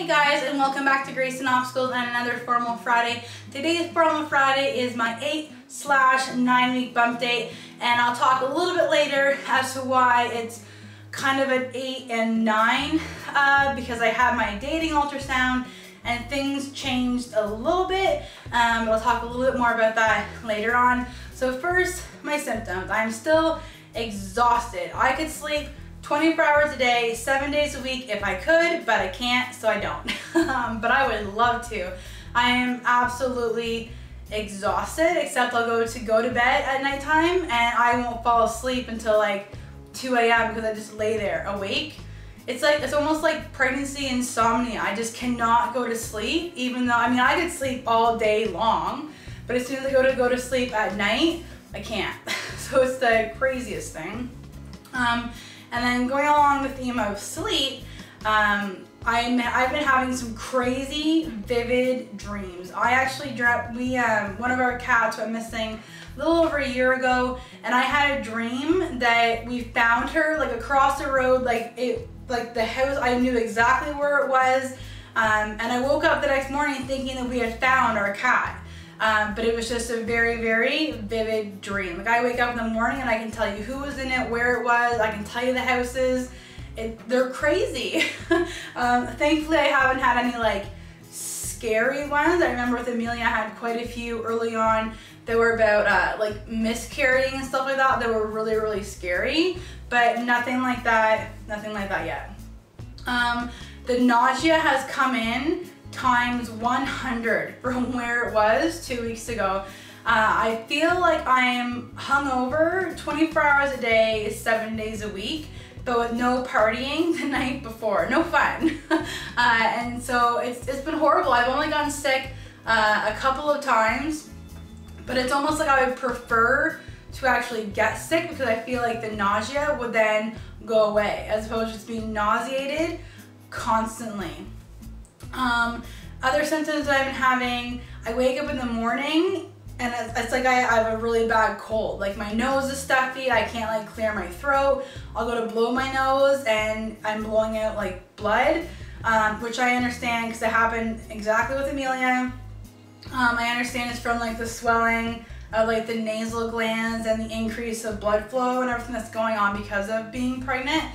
Hey guys, and welcome back to Grace and Obstacles and another Formal Friday. Today's Formal Friday is my 8/9 week bump date, and I'll talk a little bit later as to why it's kind of an 8 and 9 because I had my dating ultrasound and things changed a little bit, but I'll talk a little bit more about that later on. So first, my symptoms. I'm still exhausted. I could sleep 24 hours a day, 7 days a week if I could, but I can't, so I don't. But I would love to. I am absolutely exhausted, except I'll go to bed at nighttime and I won't fall asleep until like 2 a.m. because I just lay there awake. It's almost like pregnancy insomnia. I just cannot go to sleep, even though, I mean, I could sleep all day long, but as soon as I go to sleep at night, I can't. So it's the craziest thing. And then going along the theme of sleep, I've been having some crazy, vivid dreams. I actually dreamt, one of our cats went missing a little over a year ago, and I had a dream that we found her like across the road, like the house, I knew exactly where it was, and I woke up the next morning thinking that we had found our cat. But it was just a very, very vivid dream. Like I wake up in the morning and I can tell you who was in it, where it was, I can tell you the houses. They're crazy. Thankfully I haven't had any like scary ones. I remember with Amelia I had quite a few early on that were about like miscarrying and stuff like that were really, really scary, but nothing like that yet. The nausea has come in times 100 from where it was 2 weeks ago. I feel like I am hungover 24 hours a day, 7 days a week, but with no partying the night before, no fun. And so it's been horrible. I've only gotten sick a couple of times, but it's almost like I would prefer to actually get sick because I feel like the nausea would then go away as opposed to just being nauseated constantly. Other symptoms that I've been having, I wake up in the morning and it's like I have a really bad cold. Like my nose is stuffy, I can't like clear my throat. I'll go to blow my nose and I'm blowing out like blood, which I understand because it happened exactly with Amelia. I understand it's from like the swelling of like the nasal glands and the increase of blood flow and everything that's going on because of being pregnant.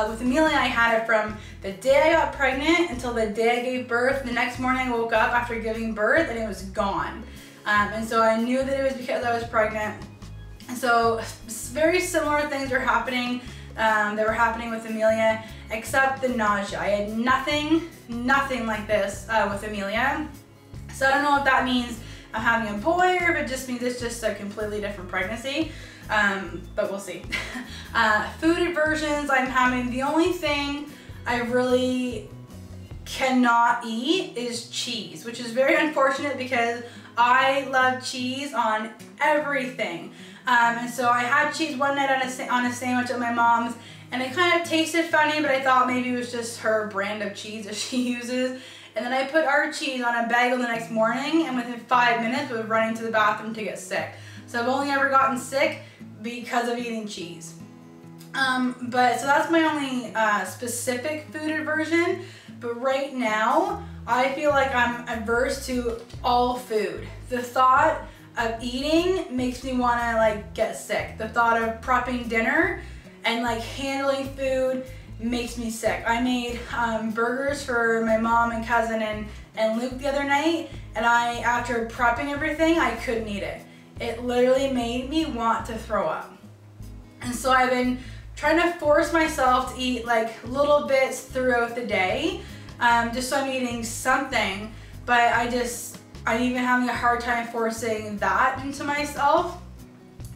With Amelia, I had it from the day I got pregnant until the day I gave birth. The next morning I woke up after giving birth and it was gone. And so I knew that it was because I was pregnant. And so very similar things were happening that were happening with Amelia, except the nausea. I had nothing like this with Amelia. So I don't know if that means I'm having a boy or if it just means it's just a completely different pregnancy. But we'll see. Food aversions I'm having. The only thing I really cannot eat is cheese, which is very unfortunate because I love cheese on everything. And so I had cheese one night on a sandwich at my mom's, and it kind of tasted funny, but I thought maybe it was just her brand of cheese that she uses. And then I put our cheese on a bagel the next morning, and within 5 minutes I was running to the bathroom to get sick. So I've only ever gotten sick because of eating cheese. But so that's my only specific food aversion. But right now, I feel like I'm averse to all food. The thought of eating makes me want to like get sick. The thought of prepping dinner and like handling food makes me sick. I made burgers for my mom and cousin and Luke the other night, and after prepping everything, I couldn't eat it. It literally made me want to throw up. And so I've been trying to force myself to eat like little bits throughout the day, just so I'm eating something, but I'm even having a hard time forcing that into myself.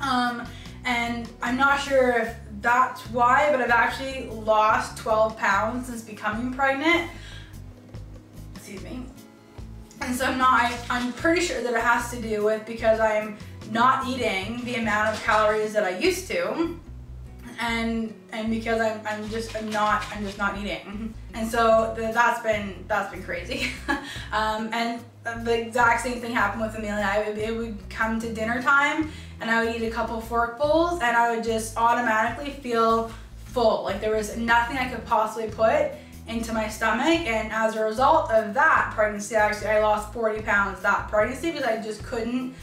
And I'm not sure if that's why, but I've actually lost 12 pounds since becoming pregnant. Excuse me. And so I'm pretty sure that it has to do with because I'm not eating the amount of calories that I used to, and because I'm just not eating. And so that's been crazy. And the exact same thing happened with Amelia. It would come to dinner time and I would eat a couple forkfuls and I would just automatically feel full. Like there was nothing I could possibly put into my stomach, and as a result of that pregnancy, actually I lost 40 pounds that pregnancy because I just couldn't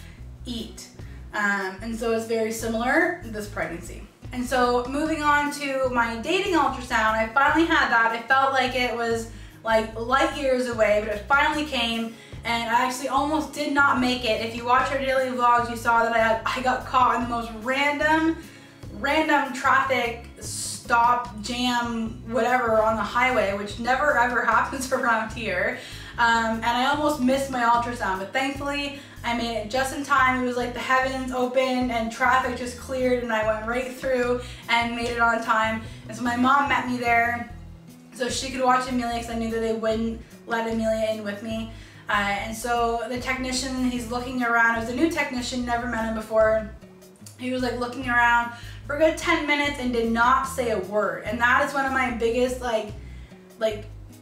eat. And so it's very similar this pregnancy. And so moving on to my dating ultrasound, I finally had that. I felt like it was like light years away, but it finally came, and I actually almost did not make it. If you watch our daily vlogs, you saw that I got caught in the most random traffic stop, jam, whatever on the highway, which never ever happens around here. And I almost missed my ultrasound, but thankfully I made it just in time. It was like the heavens opened and traffic just cleared, and I went right through and made it on time. And so my mom met me there so she could watch Amelia, because I knew that they wouldn't let Amelia in with me. And so the technician, he's looking around. It was a new technician, never met him before. He was like looking around for a good 10 minutes and did not say a word. And that is one of my biggest like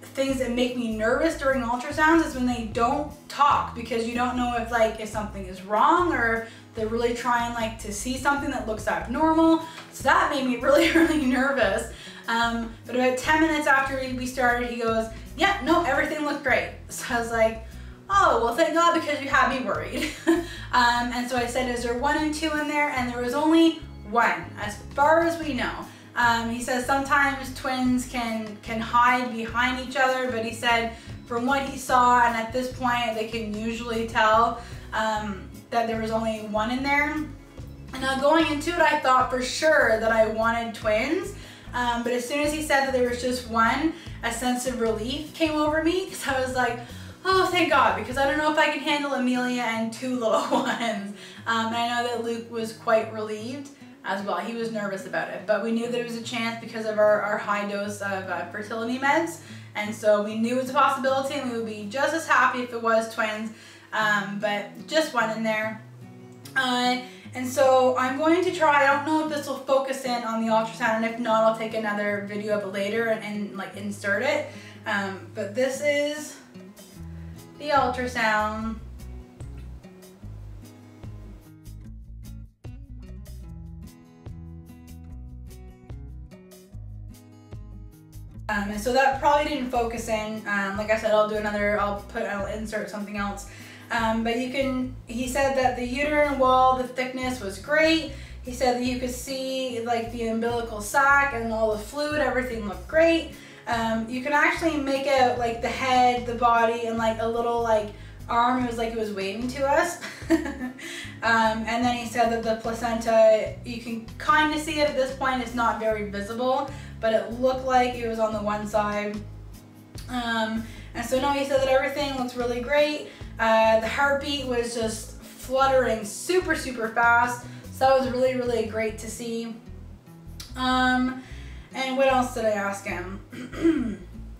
things that make me nervous during ultrasounds, is when they don't talk, because you don't know if something is wrong, or they're really trying like to see something that looks abnormal. So that made me really, really nervous. But about 10 minutes after we started, he goes, yeah, no, everything looked great. So I was like, oh, well, thank God, because you had me worried. And so I said, is there 1 and 2 in there? And there was only 1, as far as we know. He says sometimes twins can hide behind each other, but he said from what he saw, and at this point they can usually tell that there was only 1 in there. And now going into it, I thought for sure that I wanted twins. But as soon as he said that there was just 1, a sense of relief came over me, because I was like, oh, thank God, because I don't know if I can handle Amelia and 2 little ones. And I know that Luke was quite relieved as well. He was nervous about it, but we knew that there was a chance because of our high dose of fertility meds. And so we knew it was a possibility, and we would be just as happy if it was twins, but just 1 in there. And so I'm going to try, I don't know if this will focus in on the ultrasound, and if not, I'll take another video of it later and like insert it. But this is the ultrasound. And so that probably didn't focus in. Like I said, I'll insert something else. But he said that the uterine wall, the thickness was great. He said that you could see like the umbilical sac and all the fluid, everything looked great. You can actually make out like the head, the body, and like a little like arm. It was like it was waving to us. And then he said that the placenta, you can kind of see it at this point. It's not very visible, but it looked like it was on the one side. And so no, he said that everything looks really great. The heartbeat was just fluttering super, super fast. So that was really, really great to see. And what else did I ask him?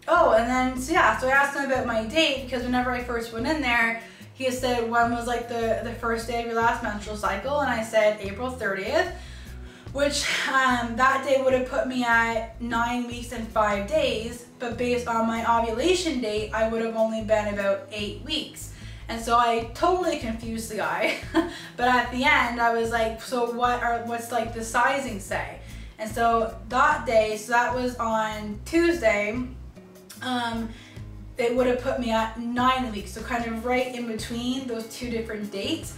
Oh, and then, so yeah, so I asked him about my date, because whenever I first went in there, he said when was like the first day of your last menstrual cycle, and I said April 30th, which that day would have put me at 9 weeks and 5 days, but based on my ovulation date, I would have only been about 8 weeks. And so I totally confused the guy. But at the end, I was like, so what's like the sizing say? And so that day, so that was on Tuesday, it would have put me at 9 weeks, so kind of right in between those 2 different dates,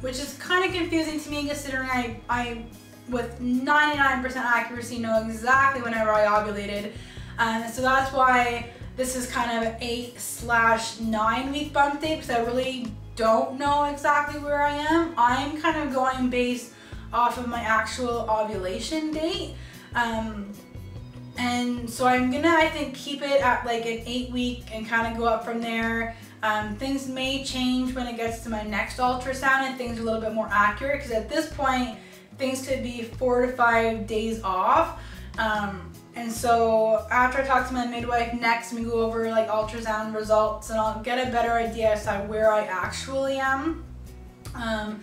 which is kind of confusing to me, considering I with 99% accuracy know exactly whenever I ovulated. So that's why this is kind of 8/9 week bump date, because I really don't know exactly where I am. I'm kind of going based off of my actual ovulation date. And so I'm gonna, I think, keep it at like an 8 week and kind of go up from there. Things may change when it gets to my next ultrasound and things are a little bit more accurate, because at this point, things could be 4 to 5 days off. And so after I talk to my midwife next, we go over like ultrasound results, and I'll get a better idea as to where I actually am. And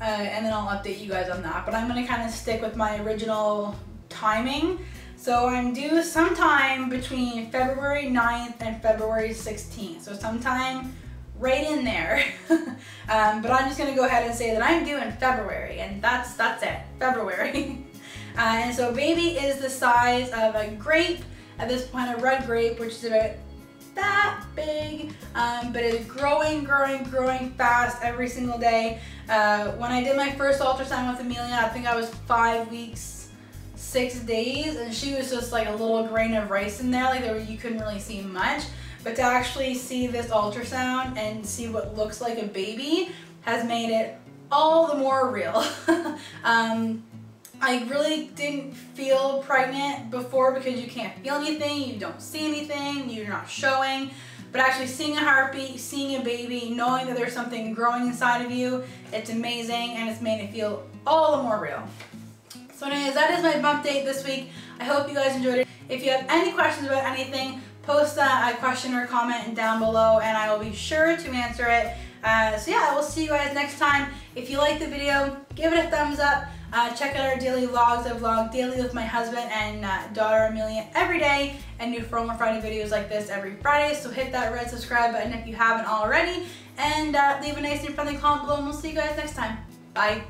then I'll update you guys on that. But I'm gonna kind of stick with my original timing. So I'm due sometime between February 9th and February 16th. So sometime right in there. But I'm just gonna go ahead and say that I'm due in February, and that's it, February. And so baby is the size of a grape, at this point a red grape, which is about that big, but it's growing fast every single day. When I did my first ultrasound with Amelia, I think I was 5 weeks, 6 days, and she was just like a little grain of rice in there, like you couldn't really see much. But to actually see this ultrasound and see what looks like a baby has made it all the more real. I really didn't feel pregnant before because you can't feel anything, you don't see anything, you're not showing. But actually seeing a heartbeat, seeing a baby, knowing that there's something growing inside of you, it's amazing, and it's made it feel all the more real. So anyways, that is my bump date this week. I hope you guys enjoyed it. If you have any questions about anything, post a question or comment down below and I will be sure to answer it. So yeah, I will see you guys next time. If you like the video, give it a thumbs up. Check out our daily vlogs. I vlog daily with my husband and daughter Amelia every day, and do Formal Friday videos like this every Friday. So hit that red subscribe button if you haven't already, and leave a nice and friendly comment below, and we'll see you guys next time. Bye.